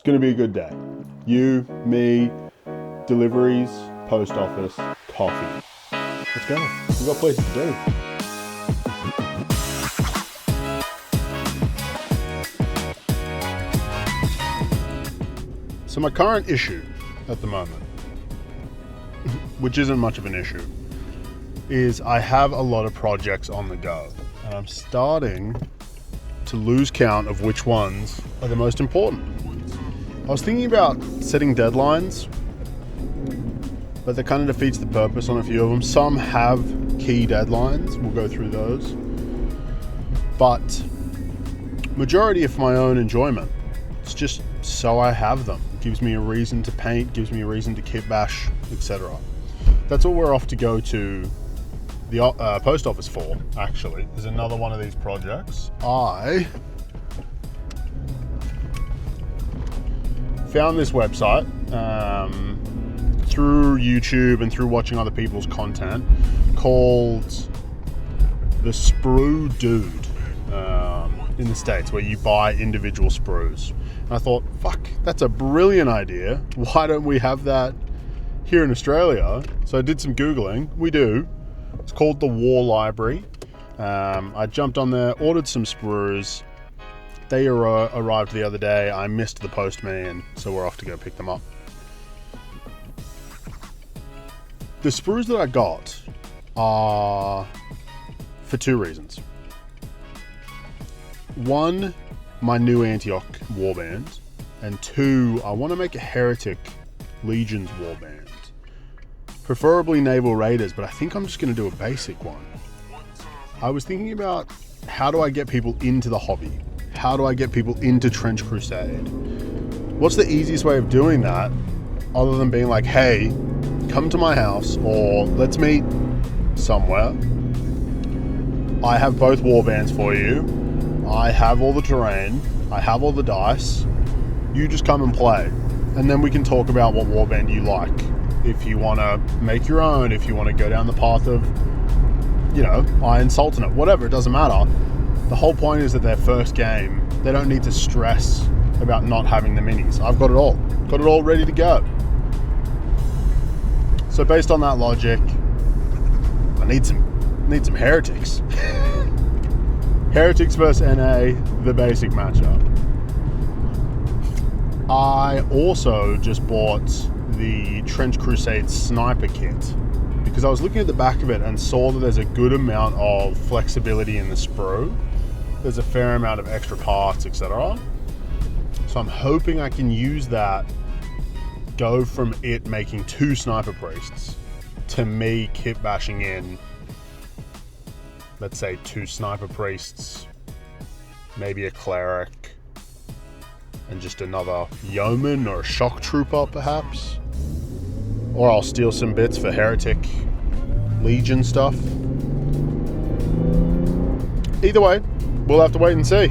going to be a good day. You, me, deliveries, post office, coffee. Let's go. We've got places to do. So my current issue at the moment, which isn't much of an issue, is I have a lot of projects on the go. And I'm starting to lose count of which ones are the most important. I was thinking about setting deadlines, but that kind of defeats the purpose on a few of them. Some have key deadlines, we'll go through those. But majority of my own enjoyment, it's just so I have them. It gives me a reason to paint, gives me a reason to kit bash, etc. That's what we're off to go to the post office for, actually. There's another one of these projects. I found this website through YouTube and through watching other people's content called the Sprue Dude in the States, where you buy individual sprues. And I thought, fuck, that's a brilliant idea. Why don't we have that here in Australia? So I did some Googling. We do. It's called the War Library. I jumped on there, ordered some sprues. They arrived the other day. I missed the postman, so we're off to go pick them up. The sprues that I got are for two reasons. One, my new Antioch warband, and two, I want to make a Heretic Legions warband. Preferably Naval Raiders, but I think I'm just going to do a basic one. I was thinking about, how do I get people into the hobby? How do I get people into Trench Crusade? What's the easiest way of doing that, other than being like, hey, come to my house, or let's meet somewhere. I have both warbands for you. I have all the terrain. I have all the dice. You just come and play. And then we can talk about what warband you like. If you want to make your own, if you want to go down the path of, Iron Sultanate, whatever, it doesn't matter. The whole point is that their first game, they don't need to stress about not having the minis. I've got it all. Got it all ready to go. So based on that logic, I need some heretics. Heretics versus NA, the basic matchup. I also just bought the Trench Crusade sniper kit because I was looking at the back of it and saw that there's a good amount of flexibility in the sprue. There's a fair amount of extra parts, etc. So I'm hoping I can use that, go from it making 2 sniper priests to me kit bashing in, let's say 2 sniper priests, maybe a cleric, and just another yeoman or a shock trooper perhaps. Or I'll steal some bits for Heretic Legion stuff. Either way, we'll have to wait and see.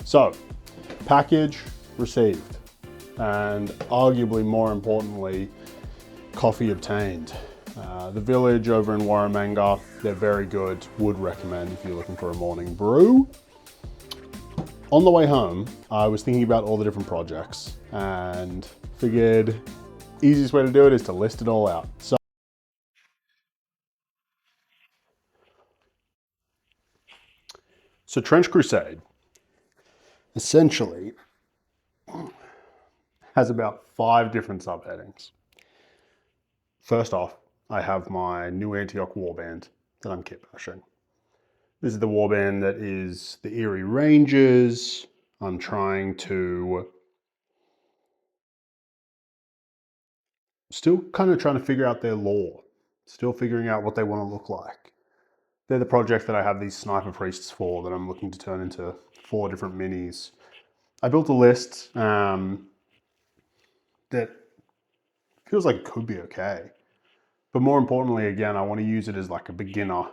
So, package received, and arguably more importantly, coffee obtained. The Village over in Wargaming, they're very good. Would recommend if you're looking for a morning brew. On the way home, I was thinking about all the different projects and figured easiest way to do it is to list it all out. So Trench Crusade essentially has about 5 different subheadings. First off, I have my new Antioch warband that I'm kit bashing. This is the warband that is the Erie Rangers. I'm still kind of trying to figure out their lore. Still figuring out what they want to look like. They're the project that I have these sniper priests for that I'm looking to turn into 4 different minis. I built a list that feels like it could be okay. But more importantly, again, I want to use it as like a beginner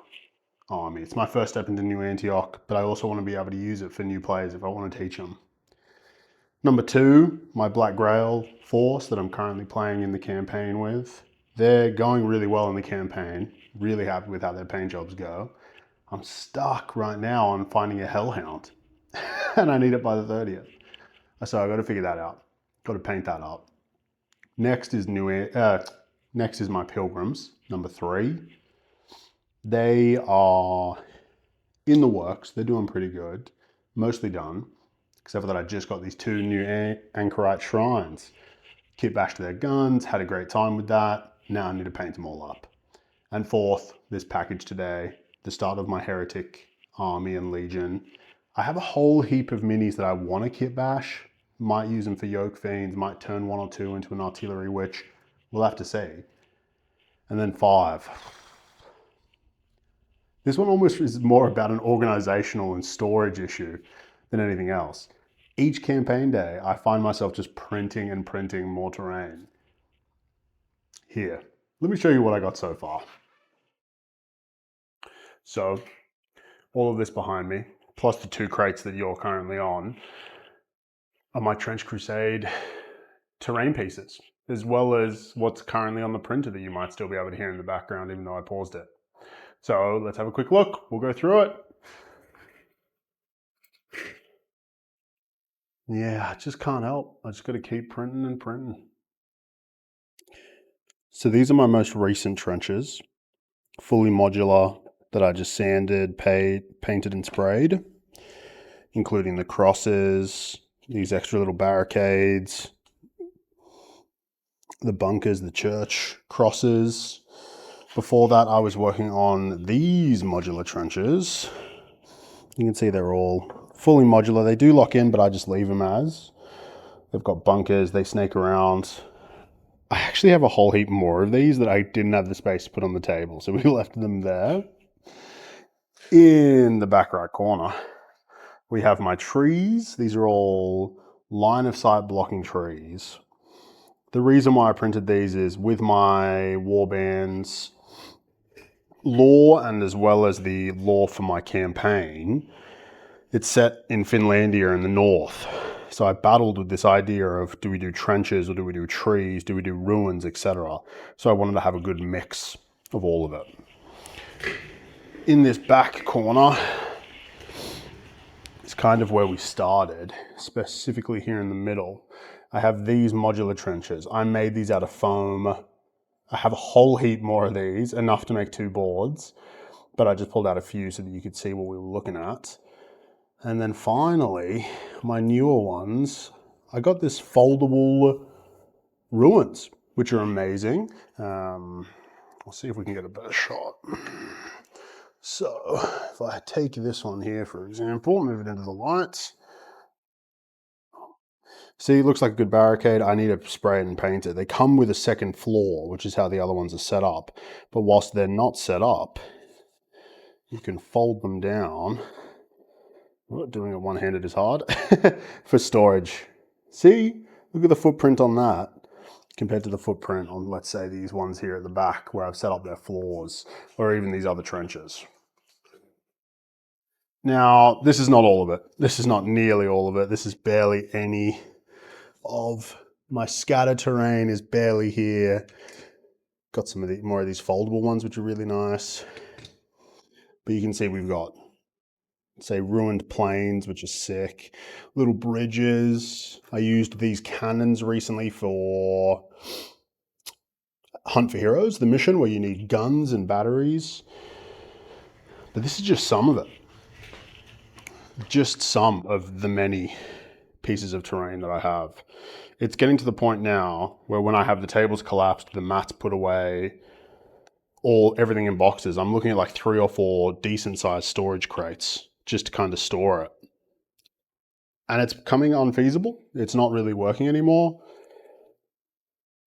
army. It's my first step into New Antioch, but I also want to be able to use it for new players if I want to teach them. Number 2, my Black Grail force that I'm currently playing in the campaign with. They're going really well in the campaign. Really happy with how their paint jobs go. I'm stuck right now on finding a Hellhound. and I need it by the 30th. So I got to figure that out. Got to paint that up. Next is next is my pilgrims, number 3. They are in the works. They're doing pretty good. Mostly done, except for that I just got these 2 new anchorite shrines. Kitbashed their guns, had a great time with that. Now I need to paint them all up. And 4th, this package today, the start of my heretic army and legion. I have a whole heap of minis that I want to kitbash. Might use them for yoke fiends, might turn 1 or 2 into an artillery witch. We'll have to see. And then 5. This one almost is more about an organizational and storage issue than anything else. Each campaign day, I find myself just printing and printing more terrain. Here, let me show you what I got so far. So, all of this behind me, plus the 2 crates that you're currently on, are my Trench Crusade terrain pieces, as well as what's currently on the printer that you might still be able to hear in the background, even though I paused it. So let's have a quick look. We'll go through it. Yeah, I just can't help. I just got to keep printing and printing. So these are my most recent trenches, fully modular, that I just sanded, painted and sprayed, including the crosses, these extra little barricades, the bunkers, the church crosses. Before that, I was working on these modular trenches. You can see they're all fully modular. They do lock in, but I just leave them as. They've got bunkers, they snake around. I actually have a whole heap more of these that I didn't have the space to put on the table, so we left them there. In the back right corner, we have my trees. These are all line of sight blocking trees. The reason why I printed these is with my warbands lore, and as well as the lore for my campaign, it's set in Finlandia in the north. So I battled with this idea of, do we do trenches or do we do trees, do we do ruins, etc. So I wanted to have a good mix of all of it. In this back corner is kind of where we started, specifically here in the middle. I have these modular trenches. I made these out of foam. I have a whole heap more of these, enough to make 2 boards, but I just pulled out a few so that you could see what we were looking at. And then finally, my newer ones, I got this foldable ruins, which are amazing. We'll see if we can get a better shot. So if I take this one here, for example, move it into the lights. See, it looks like a good barricade. I need to spray it and paint it. They come with a second floor, which is how the other ones are set up. But whilst they're not set up, you can fold them down. Well, doing it one-handed is hard. For storage. See, look at the footprint on that compared to the footprint on, let's say, these ones here at the back where I've set up their floors, or even these other trenches. Now, this is not all of it. This is not nearly all of it. This is barely any of my scatter terrain is barely here. Got some of the more of these foldable ones, which are really nice. But you can see we've got, say, ruined plains, which is sick. Little bridges. I used these cannons recently for Hunt for Heroes, the mission where you need guns and batteries. But this is just some of it. Just some of the many pieces of terrain that I have. It's getting to the point now where when I have the tables collapsed, the mats put away, everything in boxes, I'm looking at like 3 or 4 decent sized storage crates just to kind of store it. And it's becoming unfeasible. It's not really working anymore.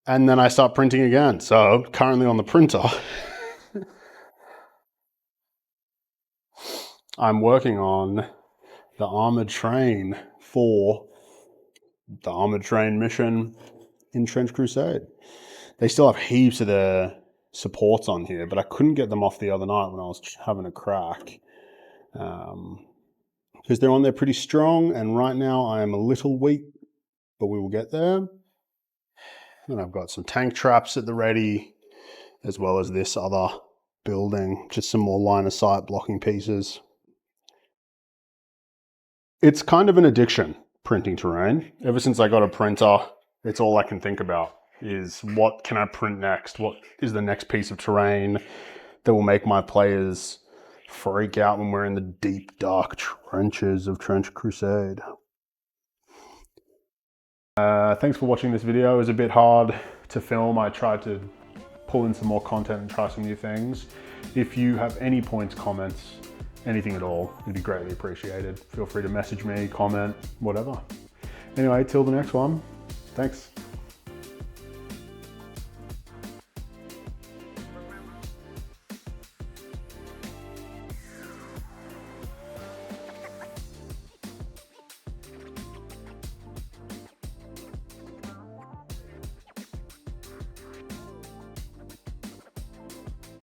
And then I start printing again. So currently on the printer, I'm working on the armored train for the armored train mission in Trench Crusade. They still have heaps of the supports on here, but I couldn't get them off the other night when I was having a crack. Because they're on there pretty strong, and right now I am a little weak, but we will get there. And I've got some tank traps at the ready, as well as this other building, just some more line of sight blocking pieces. It's kind of an addiction, printing terrain. Ever since I got a printer, it's all I can think about is what can I print next? What is the next piece of terrain that will make my players freak out when we're in the deep, dark trenches of Trench Crusade? Thanks for watching this video. It was a bit hard to film. I tried to pull in some more content and try some new things. If you have any points, comments, anything at all, it'd be greatly appreciated. Feel free to message me, comment, whatever. Anyway, till the next one, thanks.